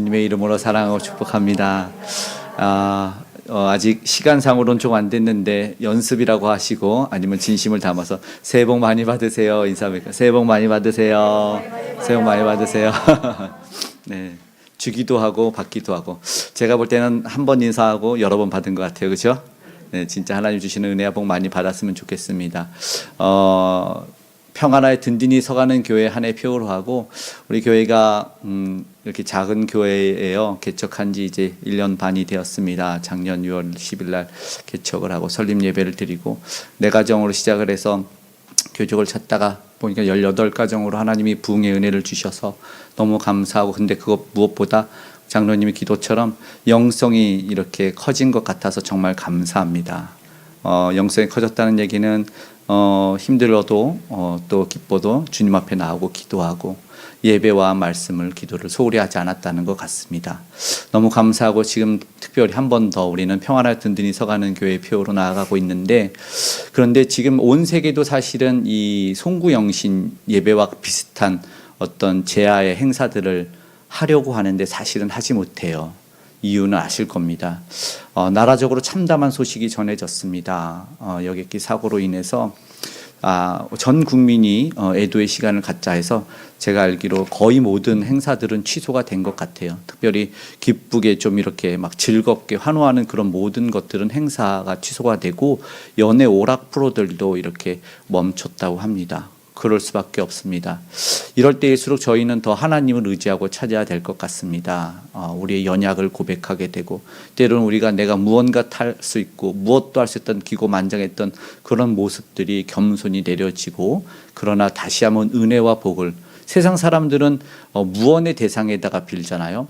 주님의 이름으로 사랑하고 축복합니다. 아직 시간상으로는 좀 안 됐는데 연습이라고 하시고 아니면 진심을 담아서 새해 복 많이 받으세요. 인사드릴까요? 새해 복 많이 받으세요. 새해 복 많이 받으세요. 네, 주기도 하고 받기도 하고 제가 볼 때는 한 번 인사하고 여러 번 받은 것 같아요. 그렇죠? 네, 진짜 하나님 주시는 은혜와 복 많이 받았으면 좋겠습니다. 평안하에 든든히 서가는 교회 한 해 표로 하고 우리 교회가 이렇게 작은 교회예요. 개척한 지 이제 1년 반이 되었습니다. 작년 6월 10일 날 개척을 하고 설립 예배를 드리고 4가정으로 시작을 해서 교족을 찾다가 보니까 18가정으로 하나님이 부흥의 은혜를 주셔서 너무 감사하고, 근데 그것 무엇보다 장로님의 기도처럼 영성이 이렇게 커진 것 같아서 정말 감사합니다. 영성이 커졌다는 얘기는 힘들어도 또 기뻐도 주님 앞에 나오고 기도하고 예배와 말씀을 기도를 소홀히 하지 않았다는 것 같습니다. 너무 감사하고 지금 특별히 한 번 더 우리는 평안하에 든든히 서가는 교회 표로 나아가고 있는데, 그런데 지금 온 세계도 사실은 이 송구영신 예배와 비슷한 어떤 제야의 행사들을 하려고 하는데 사실은 하지 못해요. 이유는 아실 겁니다. 나라적으로 참담한 소식이 전해졌습니다. 여객기 사고로 인해서 전 국민이 애도의 시간을 갖자 해서 제가 알기로 거의 모든 행사들은 취소가 된 것 같아요. 특별히 기쁘게 좀 이렇게 막 즐겁게 환호하는 그런 모든 것들은 행사가 취소가 되고 연애 오락 프로들도 이렇게 멈췄다고 합니다. 그럴 수밖에 없습니다. 이럴 때일수록 저희는 더 하나님을 의지하고 찾아야 될 것 같습니다. 우리의 연약을 고백하게 되고, 때로는 우리가 내가 무언가 탈 수 있고 무엇도 할 수 있던 기고만장했던 그런 모습들이 겸손히 내려지고, 그러나 다시 한번 은혜와 복을, 세상 사람들은 무언의 대상에다가 빌잖아요.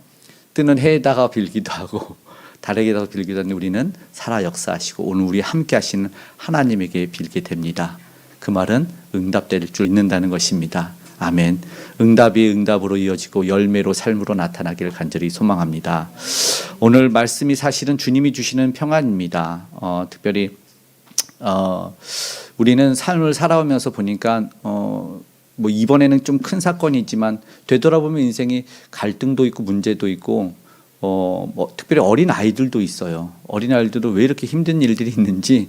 뜨는 해에다가 빌기도 하고 달에게다가 빌기도 하는데 우리는 살아 역사하시고 오늘 우리 함께 하시는 하나님에게 빌게 됩니다. 그 말은 응답될 줄 믿는다는 것입니다. 아멘. 응답이 응답으로 이어지고 열매로 삶으로 나타나기를 간절히 소망합니다. 오늘 말씀이 사실은 주님이 주시는 평안입니다. 특별히 우리는 삶을 살아오면서 보니까 뭐 이번에는 좀 큰 사건이지만 되돌아보면 인생이 갈등도 있고 문제도 있고 뭐 특별히 어린 아이들도 있어요. 어린 아이들도 왜 이렇게 힘든 일들이 있는지,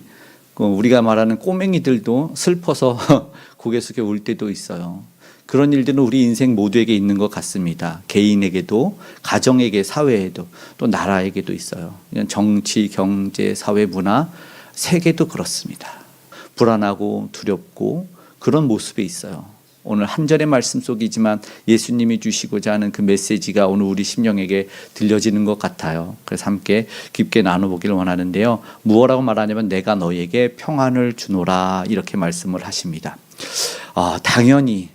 우리가 말하는 꼬맹이들도 슬퍼서 고개 숙여 울 때도 있어요. 그런 일들은 우리 인생 모두에게 있는 것 같습니다. 개인에게도, 가정에게, 사회에도, 또 나라에게도 있어요. 정치, 경제, 사회, 문화, 세계도 그렇습니다. 불안하고 두렵고 그런 모습에 있어요. 오늘 한 절의 말씀 속이지만 예수님이 주시고자 하는 그 메시지가 오늘 우리 심령에게 들려지는 것 같아요. 그래서 함께 깊게 나눠보기를 원하는데요. 무엇라고 말하냐면 내가 너에게 평안을 주노라, 이렇게 말씀을 하십니다. 당연히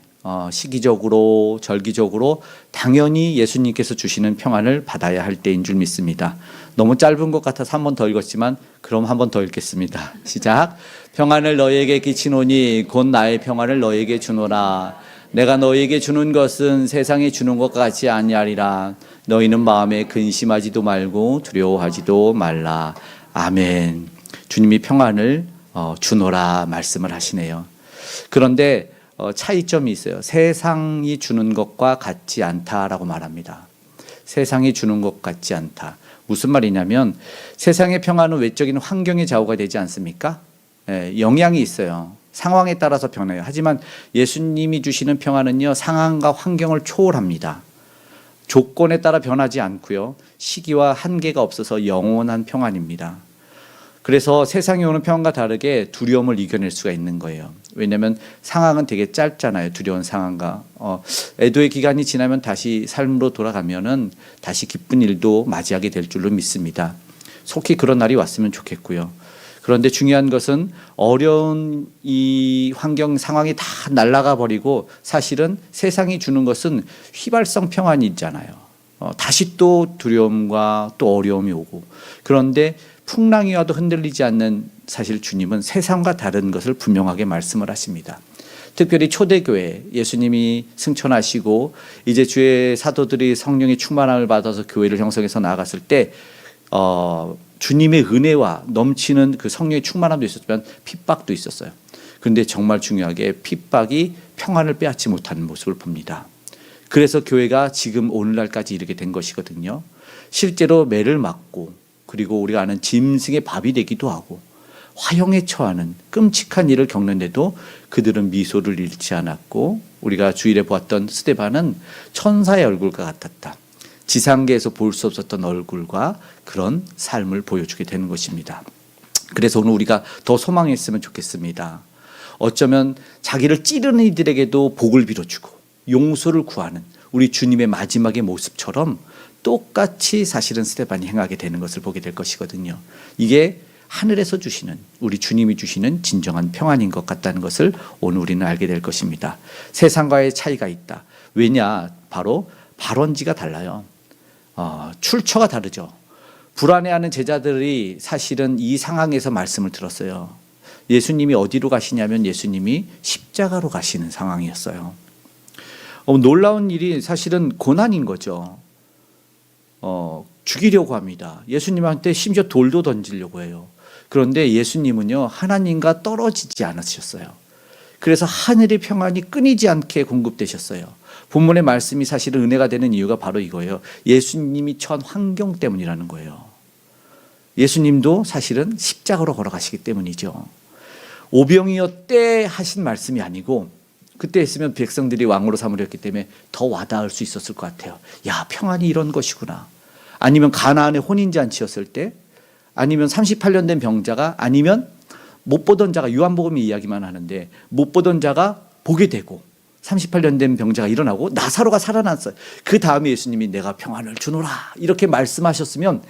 시기적으로 절기적으로 당연히 예수님께서 주시는 평안을 받아야 할 때인 줄 믿습니다. 너무 짧은 것 같아서 한 번 더 읽었지만 그럼 한 번 더 읽겠습니다. 시작. 평안을 너에게 끼치노니 곧 나의 평안을 너에게 주노라. 내가 너에게 주는 것은 세상이 주는 것 같지 아니하리라. 너희는 마음에 근심하지도 말고 두려워하지도 말라. 아멘. 주님이 평안을 주노라 말씀을 하시네요. 그런데 차이점이 있어요. 세상이 주는 것과 같지 않다라고 말합니다. 세상이 주는 것 같지 않다. 무슨 말이냐면 세상의 평안은 외적인 환경의 좌우가 되지 않습니까? 영향이 있어요. 상황에 따라서 변해요. 하지만 예수님이 주시는 평안은요, 상황과 환경을 초월합니다. 조건에 따라 변하지 않고요, 시기와 한계가 없어서 영원한 평안입니다. 그래서 세상에 오는 평안과 다르게 두려움을 이겨낼 수가 있는 거예요. 왜냐하면 상황은 되게 짧잖아요. 두려운 상황과 애도의 기간이 지나면 다시 삶으로 돌아가면은 다시 기쁜 일도 맞이하게 될 줄로 믿습니다. 속히 그런 날이 왔으면 좋겠고요. 그런데 중요한 것은 어려운 이 환경 상황이 다 날아가 버리고 사실은 세상이 주는 것은 휘발성 평안이 있잖아요. 다시 또 두려움과 또 어려움이 오고, 그런데 풍랑이 와도 흔들리지 않는 사실 주님은 세상과 다른 것을 분명하게 말씀을 하십니다. 특별히 초대교회, 예수님이 승천하시고 이제 주의 사도들이 성령의 충만함을 받아서 교회를 형성해서 나아갔을 때 주님의 은혜와 넘치는 그 성령의 충만함도 있었지만 핍박도 있었어요. 그런데 정말 중요하게 핍박이 평안을 빼앗지 못하는 모습을 봅니다. 그래서 교회가 지금 오늘날까지 이르게 된 것이거든요. 실제로 매를 맞고 그리고 우리가 아는 짐승의 밥이 되기도 하고 화형에 처하는 끔찍한 일을 겪는데도 그들은 미소를 잃지 않았고, 우리가 주일에 보았던 스데반은 천사의 얼굴과 같았다. 지상계에서 볼 수 없었던 얼굴과 그런 삶을 보여주게 되는 것입니다. 그래서 오늘 우리가 더 소망했으면 좋겠습니다. 어쩌면 자기를 찌르는 이들에게도 복을 빌어주고 용서를 구하는 우리 주님의 마지막의 모습처럼 똑같이 사실은 스데반이 행하게 되는 것을 보게 될 것이거든요. 이게 하늘에서 주시는, 우리 주님이 주시는 진정한 평안인 것 같다는 것을 오늘 우리는 알게 될 것입니다. 세상과의 차이가 있다. 왜냐? 바로 발원지가 달라요. 출처가 다르죠. 불안해하는 제자들이 사실은 이 상황에서 말씀을 들었어요. 예수님이 어디로 가시냐면 예수님이 십자가로 가시는 상황이었어요. 놀라운 일이 사실은 고난인 거죠. 죽이려고 합니다. 예수님한테 심지어 돌도 던지려고 해요. 그런데 예수님은요, 하나님과 떨어지지 않으셨어요. 그래서 하늘의 평안이 끊이지 않게 공급되셨어요. 본문의 말씀이 사실은 은혜가 되는 이유가 바로 이거예요. 예수님이 처한 환경 때문이라는 거예요. 예수님도 사실은 십자가로 걸어가시기 때문이죠. 오병이어때 하신 말씀이 아니고, 그때 했으면 백성들이 왕으로 삼으렸기 때문에 더 와닿을 수 있었을 것 같아요. 야, 평안이 이런 것이구나. 아니면 가나안의 혼인잔치였을 때, 아니면 38년 된 병자가, 아니면 못 보던 자가, 요한복음이 이야기만 하는데 못 보던 자가 보게 되고 38년 된 병자가 일어나고 나사로가 살아났어요. 그 다음에 예수님이 내가 평안을 주노라 이렇게 말씀하셨으면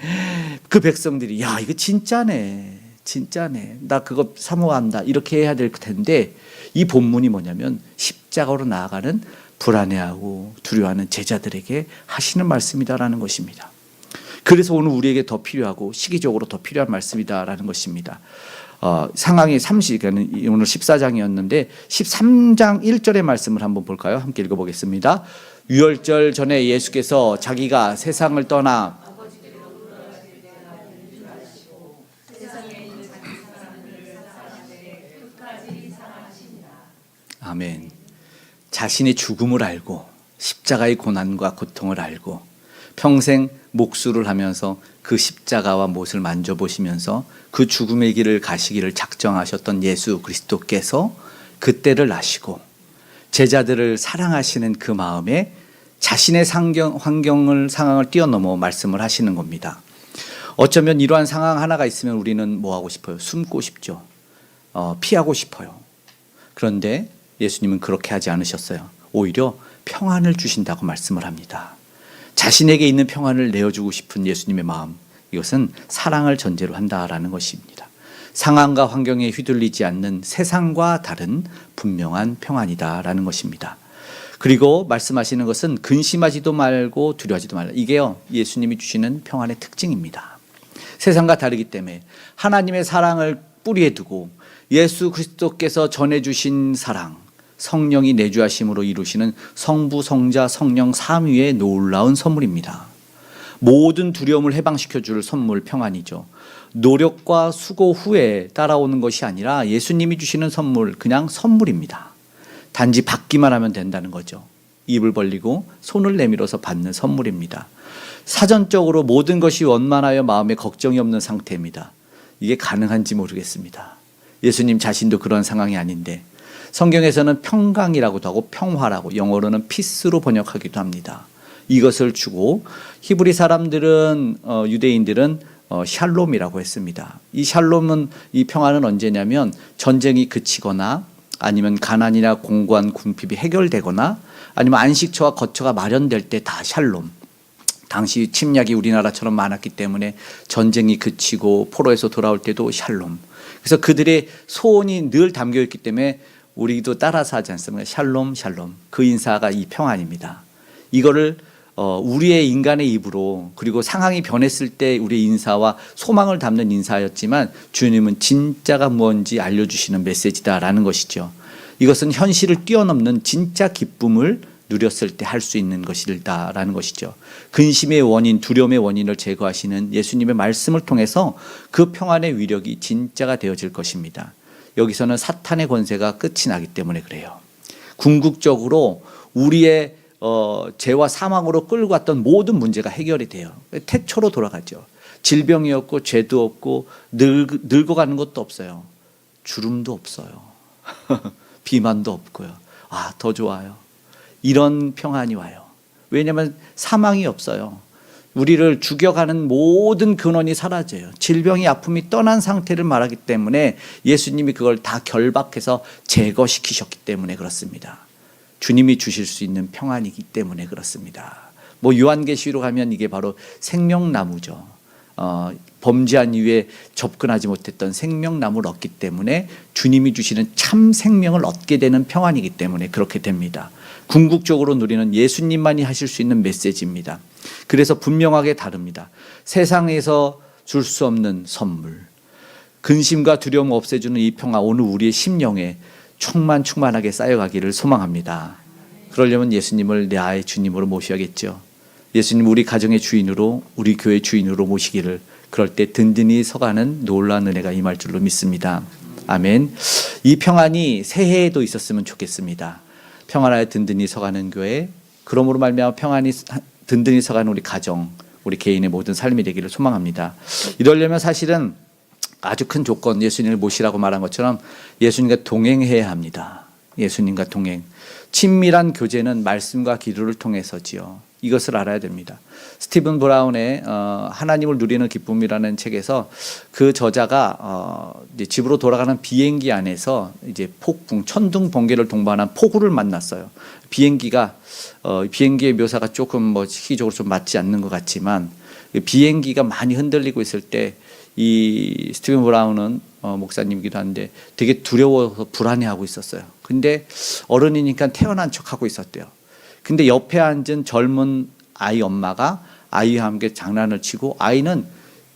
그 백성들이 야, 이거 진짜네, 진짜네, 나 그거 사모한다 이렇게 해야 될 텐데, 이 본문이 뭐냐면 십자가로 나아가는 불안해하고 두려워하는 제자들에게 하시는 말씀이다라는 것입니다. 그래서 오늘 우리에게 더 필요하고 시기적으로 더 필요한 말씀이다라는 것입니다. 상황이 30, 오늘 14장이었는데 13장 1절의 말씀을 한번 볼까요? 함께 읽어보겠습니다. 유월절 전에 예수께서 자기가 세상을 떠나 아멘. 자신의 죽음을 알고 십자가의 고난과 고통을 알고 평생 목수를 하면서 그 십자가와 못을 만져보시면서 그 죽음의 길을 가시기를 작정하셨던 예수 그리스도께서 그때를 아시고 제자들을 사랑하시는 그 마음에 자신의 상황을 뛰어넘어 말씀을 하시는 겁니다. 어쩌면 이러한 상황 하나가 있으면 우리는 뭐 하고 싶어요? 숨고 싶죠. 피하고 싶어요. 그런데 예수님은 그렇게 하지 않으셨어요. 오히려 평안을 주신다고 말씀을 합니다. 자신에게 있는 평안을 내어주고 싶은 예수님의 마음, 이것은 사랑을 전제로 한다라는 것입니다. 상황과 환경에 휘둘리지 않는 세상과 다른 분명한 평안이다라는 것입니다. 그리고 말씀하시는 것은 근심하지도 말고 두려워하지도 말라. 이게요, 예수님이 주시는 평안의 특징입니다. 세상과 다르기 때문에 하나님의 사랑을 뿌리에 두고 예수 그리스도께서 전해주신 사랑, 성령이 내주하심으로 이루시는 성부, 성자, 성령 삼위의 놀라운 선물입니다. 모든 두려움을 해방시켜 줄 선물 평안이죠. 노력과 수고 후에 따라오는 것이 아니라 예수님이 주시는 선물, 그냥 선물입니다. 단지 받기만 하면 된다는 거죠. 입을 벌리고 손을 내밀어서 받는 선물입니다. 사전적으로 모든 것이 원만하여 마음에 걱정이 없는 상태입니다. 이게 가능한지 모르겠습니다. 예수님 자신도 그런 상황이 아닌데, 성경에서는 평강이라고도 하고 평화라고, 영어로는 피스로 번역하기도 합니다. 이것을 주고 히브리 사람들은 유대인들은 샬롬이라고 했습니다. 이 샬롬은, 이 평화는 언제냐면 전쟁이 그치거나 아니면 가난이나 공고한 궁핍이 해결되거나 아니면 안식처와 거처가 마련될 때 다 샬롬. 당시 침략이 우리나라처럼 많았기 때문에 전쟁이 그치고 포로에서 돌아올 때도 샬롬. 그래서 그들의 소원이 늘 담겨있기 때문에 우리도 따라서 하지 않습니까? 샬롬 샬롬. 그 인사가 이 평안입니다. 이거를 우리의 인간의 입으로, 그리고 상황이 변했을 때 우리의 인사와 소망을 담는 인사였지만 주님은 진짜가 뭔지 알려주시는 메시지다라는 것이죠. 이것은 현실을 뛰어넘는 진짜 기쁨을 누렸을 때 할 수 있는 것이다라는 것이죠. 근심의 원인, 두려움의 원인을 제거하시는 예수님의 말씀을 통해서 그 평안의 위력이 진짜가 되어질 것입니다. 여기서는 사탄의 권세가 끝이 나기 때문에 그래요. 궁극적으로 우리의 죄와 사망으로 끌고 왔던 모든 문제가 해결이 돼요. 태초로 돌아가죠. 질병이 없고 죄도 없고 늙어가는 것도 없어요. 주름도 없어요. 비만도 없고요. 아, 더 좋아요. 이런 평안이 와요. 왜냐하면 사망이 없어요. 우리를 죽여가는 모든 근원이 사라져요. 질병이 아픔이 떠난 상태를 말하기 때문에 예수님이 그걸 다 결박해서 제거시키셨기 때문에 그렇습니다. 주님이 주실 수 있는 평안이기 때문에 그렇습니다. 뭐 요한계시로 가면 이게 바로 생명나무죠. 범죄한 이후에 접근하지 못했던 생명나무를 얻기 때문에 주님이 주시는 참 생명을 얻게 되는 평안이기 때문에 그렇게 됩니다. 궁극적으로 누리는 예수님만이 하실 수 있는 메시지입니다. 그래서 분명하게 다릅니다. 세상에서 줄 수 없는 선물, 근심과 두려움 없애주는 이 평화 오늘 우리의 심령에 충만하게 쌓여가기를 소망합니다. 그러려면 예수님을 나의 주님으로 모셔야겠죠. 예수님 우리 가정의 주인으로, 우리 교회 주인으로 모시기를, 그럴 때 든든히 서가는 놀라운 은혜가 임할 줄로 믿습니다. 아멘. 이 평안이 새해에도 있었으면 좋겠습니다. 평안하여 든든히 서가는 교회, 그러므로 말미암아 평안이 든든히 서가는 우리 가정, 우리 개인의 모든 삶이 되기를 소망합니다. 이러려면 사실은 아주 큰 조건, 예수님을 모시라고 말한 것처럼 예수님과 동행해야 합니다. 예수님과 동행. 친밀한 교제는 말씀과 기도를 통해서지요. 이것을 알아야 됩니다. 스티븐 브라운의 하나님을 누리는 기쁨이라는 책에서 그 저자가 이제 집으로 돌아가는 비행기 안에서 이제 폭풍, 천둥 번개를 동반한 폭우를 만났어요. 비행기의 묘사가 조금 뭐 시기적으로 좀 맞지 않는 것 같지만 비행기가 많이 흔들리고 있을 때 이 스티븐 브라운은 목사님이기도 한데 되게 두려워서 불안해하고 있었어요. 근데 어른이니까 태어난 척하고 있었대요. 근데 옆에 앉은 젊은 아이 엄마가 아이와 함께 장난을 치고 아이는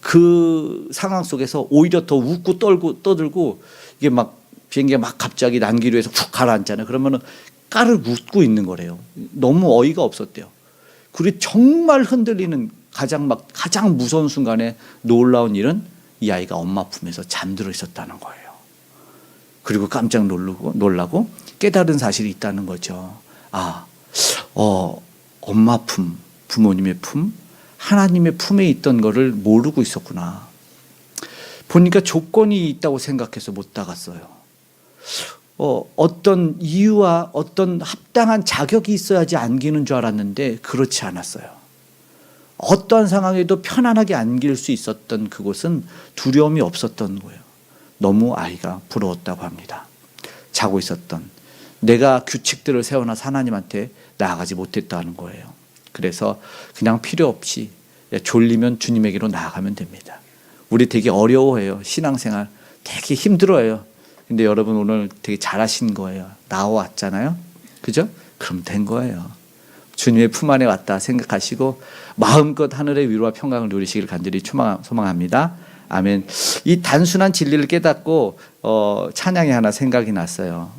그 상황 속에서 오히려 더 웃고 떠들고 이게 막 비행기가 막 갑자기 난기류에서 훅 가라앉잖아요. 그러면은 까르 웃고 있는 거래요. 너무 어이가 없었대요. 그리고 정말 흔들리는 가장 무서운 순간에 놀라운 일은 이 아이가 엄마 품에서 잠들어 있었다는 거예요. 그리고 깜짝 놀라고 깨달은 사실이 있다는 거죠. 엄마 품, 부모님의 품, 하나님의 품에 있던 거를 모르고 있었구나. 보니까 조건이 있다고 생각해서 못 다갔어요. 어떤 이유와 어떤 합당한 자격이 있어야지 안기는 줄 알았는데 그렇지 않았어요. 어떠한 상황에도 편안하게 안길 수 있었던 그곳은 두려움이 없었던 거예요. 너무 아이가 부러웠다고 합니다. 자고 있었던, 내가 규칙들을 세워놔서 하나님한테 나아가지 못했다는 거예요. 그래서 그냥 필요 없이 졸리면 주님에게로 나아가면 됩니다. 우리 되게 어려워해요. 신앙생활 되게 힘들어해요. 근데 여러분 오늘 되게 잘하신 거예요. 나와왔잖아요. 그죠? 그럼 된 거예요. 주님의 품 안에 왔다 생각하시고 마음껏 하늘의 위로와 평강을 누리시길 간절히 소망합니다. 아멘. 이 단순한 진리를 깨닫고 찬양이 하나 생각이 났어요.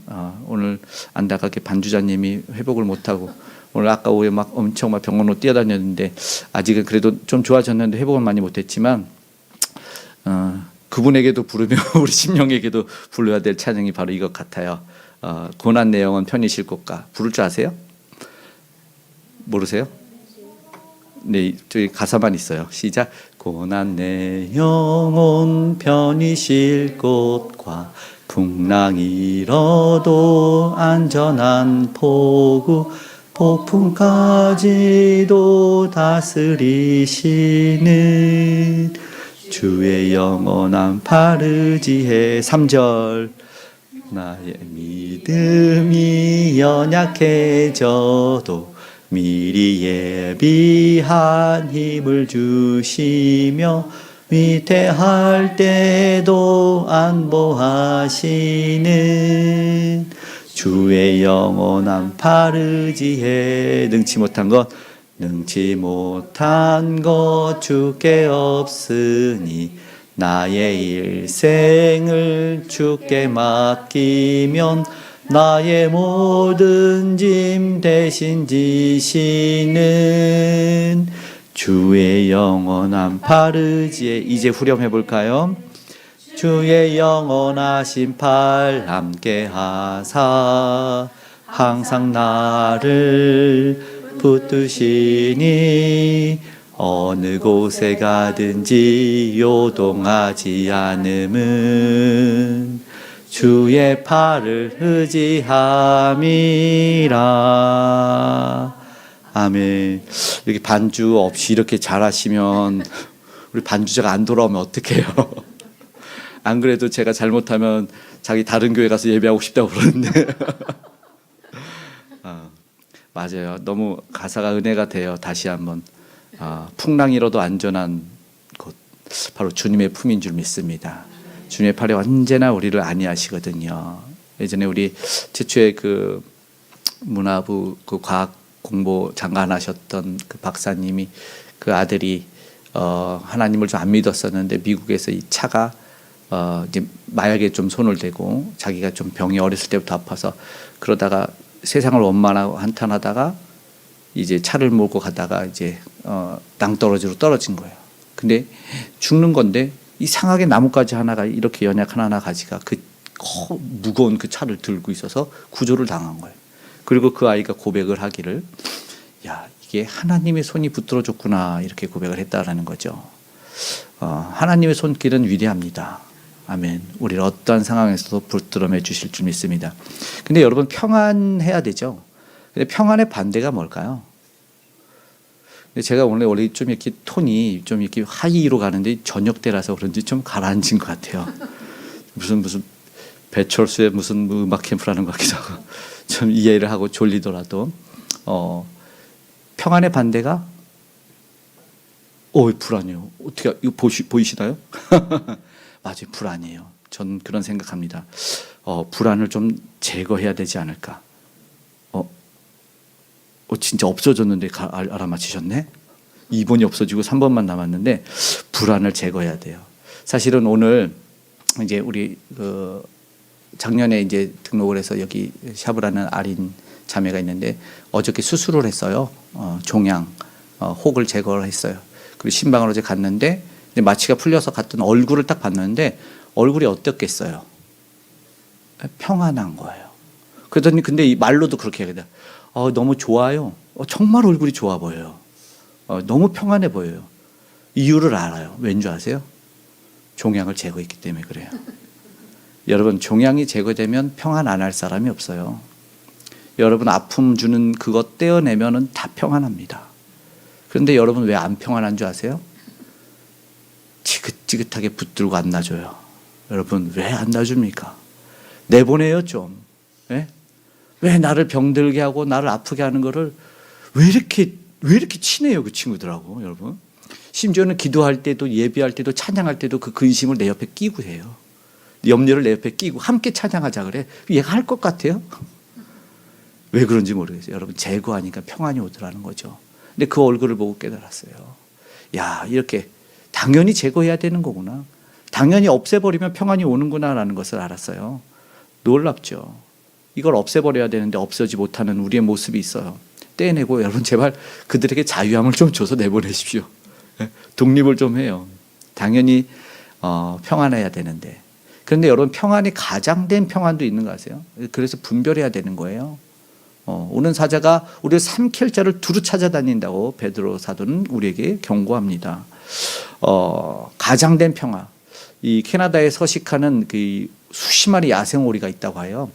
오늘 안타깝게 반주자님이 회복을 못하고 오늘 아까 오후에 막 엄청 막 병원으로 뛰어다녔는데 아직은 그래도 좀 좋아졌는데 회복은 많이 못했지만 그분에게도 부르며 우리 심령에게도 불러야 될 찬양이 바로 이것 같아요. 고난 내 영혼 편히 쉴 곳가. 부를 줄 아세요? 모르세요? 네, 저기 가사만 있어요. 시작. 고난 내 영혼 편히 쉴 곳과 풍랑이 일어도 안전한 포구 폭풍까지도 다스리시는 주의 영원한 파르지에 3절 나의 믿음이 연약해져도 미리 예비한 힘을 주시며 위태할 때도 안보하시는 주의 영원한 파르지에 능치 못한 것 주께 없으니 나의 일생을 주께 맡기면 나의 모든 짐 대신 지시는 주의 영원한 파르지에. 이제 후렴해 볼까요? 주의 영원하신 팔 함께 하사 항상 나를 붙드시니 어느 곳에 가든지 요동하지 않음은 주의 팔을 의지함이라. 아멘. 이렇게 반주 없이 이렇게 잘하시면 우리 반주자가 안 돌아오면 어떡해요? 안 그래도 제가 잘못하면 자기 다른 교회 가서 예배하고 싶다고 그러는데 맞아요. 너무 가사가 은혜가 돼요. 다시 한번 풍랑이라도 안전한 곳 바로 주님의 품인 줄 믿습니다. 주님의 팔에 언제나 우리를 안위하시거든요. 예전에 우리 최초의 그 문화부 그 과학 공부 장관 하셨던 그 박사님이 그 아들이 하나님을 좀 안 믿었었는데 미국에서 이 차가 이제 마약에 좀 손을 대고 자기가 좀 병이 어렸을 때부터 아파서 그러다가 세상을 원만하고 한탄하다가 이제 차를 몰고 가다가 이제 낭떠러지로 떨어진 거예요. 근데 죽는 건데 이상하게 나뭇가지 하나가 이렇게 연약 하나 가지가 그 무거운 그 차를 들고 있어서 구조를 당한 거예요. 그리고 그 아이가 고백을 하기를 야 이게 하나님의 손이 붙들어줬구나 이렇게 고백을 했다라는 거죠. 하나님의 손길은 위대합니다. 아멘. 우리를 어떠한 상황에서도 붙들어매 주실 줄 믿습니다. 근데 여러분 평안해야 되죠. 근데 평안의 반대가 뭘까요? 근데 제가 오늘 원래 좀 이렇게 톤이 좀 이렇게 하이로 가는데 저녁 때라서 그런지 좀 가라앉은 것 같아요. 무슨 배철수의 무슨 음악 캠프라는 것 같기도 하고 좀 이해를 하고 졸리더라도 평안의 반대가 불안해요. 어떻게 이거 보이시나요? 맞아요, 불안이에요. 전 그런 생각합니다. 불안을 좀 제거해야 되지 않을까. 진짜 없어졌는데 알아맞히셨네. 2번이 없어지고 3번만 남았는데 불안을 제거해야 돼요. 사실은 오늘 이제 우리 그 작년에 이제 등록을 해서 여기 샤브라는 아린 자매가 있는데 어저께 수술을 했어요. 종양, 혹을 제거를 했어요. 그리고 신방을 어제 갔는데 마취가 풀려서 갔던 얼굴을 딱 봤는데 얼굴이 어떻겠어요? 평안한 거예요. 그러더니 근데 이 말로도 그렇게 얘기해요. 너무 좋아요. 정말 얼굴이 좋아 보여요. 너무 평안해 보여요. 이유를 알아요. 왠 줄 아세요? 종양을 제거했기 때문에 그래요. 여러분 종양이 제거되면 평안 안 할 사람이 없어요. 여러분 아픔 주는 그거 떼어내면은 다 평안합니다. 그런데 여러분 왜 안 평안한 줄 아세요? 지긋지긋하게 붙들고 안 놔줘요. 여러분 왜 안 놔줍니까? 내보내요 좀. 네? 왜 나를 병들게 하고 나를 아프게 하는 거를 왜 이렇게 친해요 그 친구들하고. 여러분 심지어는 기도할 때도 예배할 때도 찬양할 때도 그 근심을 내 옆에 끼고 해요. 염려를 내 옆에 끼고 함께 찬양하자 그래. 얘가 할 것 같아요? 왜 그런지 모르겠어요. 여러분 제거하니까 평안이 오더라는 거죠. 근데 그 얼굴을 보고 깨달았어요. 야 이렇게 당연히 제거해야 되는 거구나. 당연히 없애버리면 평안이 오는구나라는 것을 알았어요. 놀랍죠. 이걸 없애버려야 되는데 없애지 못하는 우리의 모습이 있어요. 떼내고 여러분 제발 그들에게 자유함을 좀 줘서 내보내십시오. 독립을 좀 해요. 당연히 평안해야 되는데. 그런데 여러분 평안이 가장된 평안도 있는 거 아세요? 그래서 분별해야 되는 거예요. 오는 사자가 우리를 삼킬 자를 두루 찾아다닌다고 베드로 사도는 우리에게 경고합니다. 가장된 평화. 이 캐나다에 서식하는 그 수십 마리 야생오리가 있다고 해요.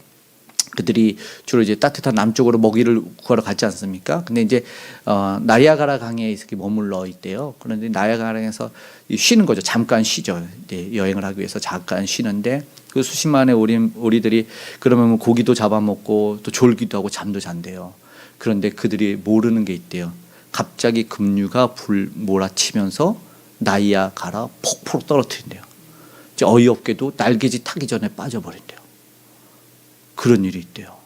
그들이 주로 이제 따뜻한 남쪽으로 먹이를 구하러 갔지 않습니까? 근데 이제 나이아가라 강에 이렇게 머물러 있대요. 그런데 나이아가라에서 쉬는 거죠. 잠깐 쉬죠. 이제 여행을 하기 위해서 잠깐 쉬는데 그 수십만의 오리들이 그러면 고기도 잡아먹고 또 졸기도 하고 잠도 잔대요. 그런데 그들이 모르는 게 있대요. 갑자기 급류가 몰아치면서 나이아가라 폭포로 떨어뜨린대요. 이제 어이없게도 날개짓 타기 전에 빠져버린대요. 그런 일이 있대요.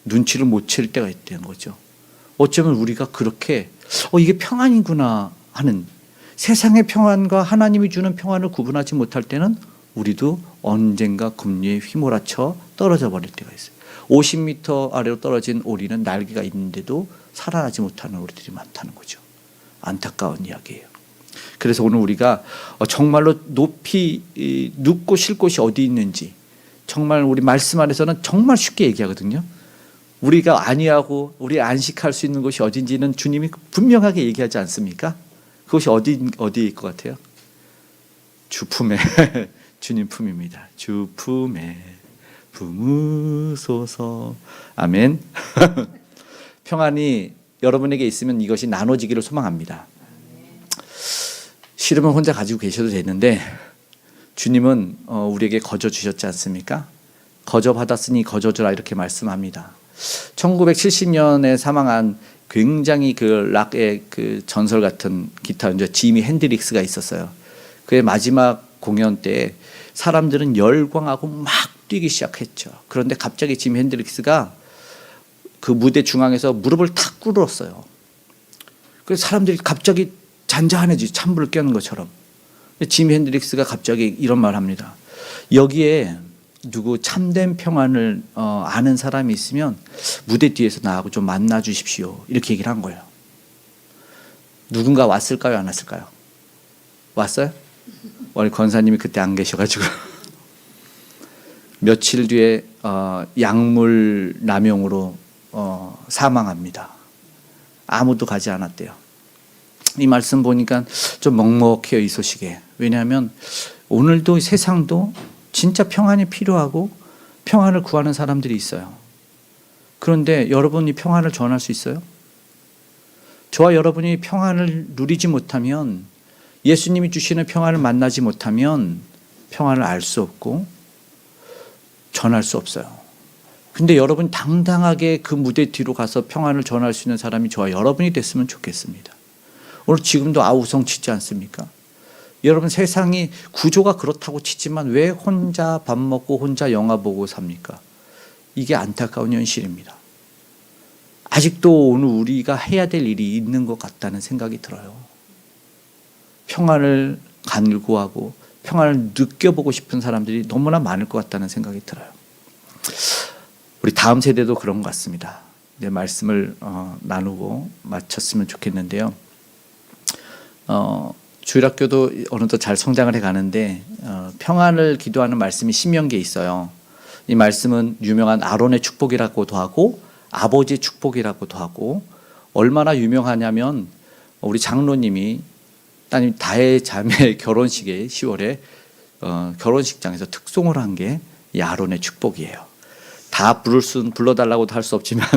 눈치를 못 챌 때가 있다는 거죠. 어쩌면 우리가 그렇게 이게 평안이구나 하는, 세상의 평안과 하나님이 주는 평안을 구분하지 못할 때는 우리도 언젠가 급류에 휘몰아쳐 떨어져 버릴 때가 있어요. 50m 아래로 떨어진 오리는 날개가 있는데도 살아나지 못하는 오리들이 많다는 거죠. 안타까운 이야기예요. 그래서 오늘 우리가 정말로 높이 눕고 쉴 곳이 어디 있는지, 정말 우리 말씀 안에서는 정말 쉽게 얘기하거든요. 우리가 안위하고 우리 안식할 수 있는 곳이 어딘지는 주님이 분명하게 얘기하지 않습니까? 그것이 어디일 것 같아요? 주 품에 주님 품입니다. 주 품에 품으소서. 아멘. 평안이 여러분에게 있으면 이것이 나눠지기를 소망합니다. 싫으면 혼자 가지고 계셔도 되는데 주님은 우리에게 거저 주셨지 않습니까? 거저 받았으니 거저 주라 이렇게 말씀합니다. 1970년에 사망한 굉장히 그 락의 그 전설 같은 기타 연주 지미 핸드릭스가 있었어요. 그의 마지막 공연 때 사람들은 열광하고 막 뛰기 시작했죠. 그런데 갑자기 지미 핸드릭스가 그 무대 중앙에서 무릎을 탁 꿇었어요. 그래서 사람들이 갑자기 잔잔해지 찬불을 껴는 것처럼. 지미 핸드릭스가 갑자기 이런 말을 합니다. 여기에 누구 참된 평안을 아는 사람이 있으면 무대 뒤에서 나하고 좀 만나 주십시오. 이렇게 얘기를 한 거예요. 누군가 왔을까요? 안 왔을까요? 왔어요? 우리 권사님이 그때 안 계셔가지고 며칠 뒤에 약물 남용으로 사망합니다. 아무도 가지 않았대요. 이 말씀 보니까 좀 먹먹해요, 이 소식에. 왜냐하면 오늘도 세상도 진짜 평안이 필요하고 평안을 구하는 사람들이 있어요. 그런데 여러분이 평안을 전할 수 있어요? 저와 여러분이 평안을 누리지 못하면, 예수님이 주시는 평안을 만나지 못하면 평안을 알 수 없고 전할 수 없어요. 근데 여러분 당당하게 그 무대 뒤로 가서 평안을 전할 수 있는 사람이 저와 여러분이 됐으면 좋겠습니다. 오늘 지금도 아우성 치지 않습니까? 여러분 세상이 구조가 그렇다고 치지만 왜 혼자 밥 먹고 혼자 영화 보고 삽니까? 이게 안타까운 현실입니다. 아직도 오늘 우리가 해야 될 일이 있는 것 같다는 생각이 들어요. 평안을 간구하고 평안을 느껴보고 싶은 사람들이 너무나 많을 것 같다는 생각이 들어요. 우리 다음 세대도 그런 것 같습니다. 내 말씀을 나누고 마쳤으면 좋겠는데요. 주일학교도 어느덧 잘 성장을 해가는데 평안을 기도하는 말씀이 신명기에 있어요. 이 말씀은 유명한 아론의 축복이라고도 하고 아버지의 축복이라고도 하고, 얼마나 유명하냐면 우리 장로님이 따님 다혜 자매 결혼식에 10월에 결혼식장에서 특송을 한 게 이 아론의 축복이에요. 다 불러달라고도 할 수 없지만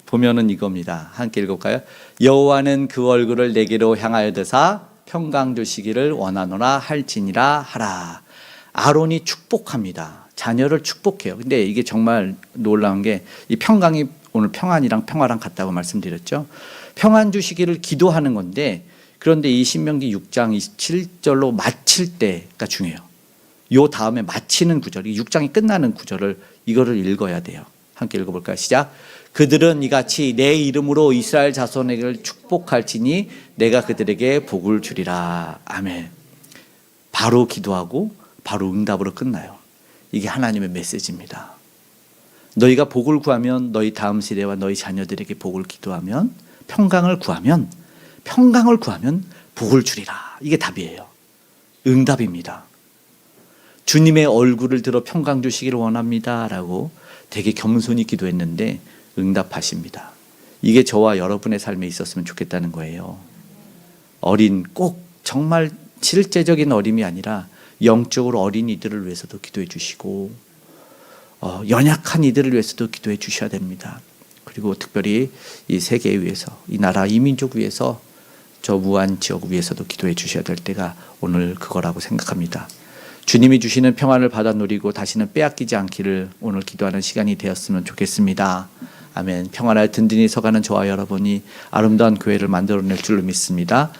보면은 이겁니다. 함께 읽을까요? 여호와는 그 얼굴을 내게로 향하여 드사 평강 주시기를 원하노라 할지니라 하라. 아론이 축복합니다. 자녀를 축복해요. 근데 이게 정말 놀라운 게 이 평강이 오늘 평안이랑 평화랑 같다고 말씀드렸죠. 평안 주시기를 기도하는 건데, 그런데 이 신명기 6장 27절로 마칠 때가 중요해요. 요 다음에 마치는 구절, 이 6장이 끝나는 구절을 이거를 읽어야 돼요. 함께 읽어볼까요? 시작. 그들은 이같이 내 이름으로 이스라엘 자손에게 축복할지니 내가 그들에게 복을 주리라. 아멘. 바로 기도하고 바로 응답으로 끝나요. 이게 하나님의 메시지입니다. 너희가 복을 구하면, 너희 다음 세대와 너희 자녀들에게 복을 기도하면, 평강을 구하면 복을 주리라. 이게 답이에요. 응답입니다. 주님의 얼굴을 들어 평강 주시기를 원합니다 라고 되게 겸손히 기도했는데 응답하십니다. 이게 저와 여러분의 삶에 있었으면 좋겠다는 거예요. 어린, 꼭 정말 실제적인 어림이 아니라 영적으로 어린 이들을 위해서도 기도해 주시고 연약한 이들을 위해서도 기도해 주셔야 됩니다. 그리고 특별히 이 세계에 위해서, 이 나라, 이 민족 위해서, 저 무한 지역 위해서도 기도해 주셔야 될 때가 오늘 그거라고 생각합니다. 주님이 주시는 평안을 받아 누리고 다시는 빼앗기지 않기를 오늘 기도하는 시간이 되었으면 좋겠습니다. 아멘. 평안하여 든든히 서가는 저와 여러분이 아름다운 교회를 만들어낼 줄로 믿습니다.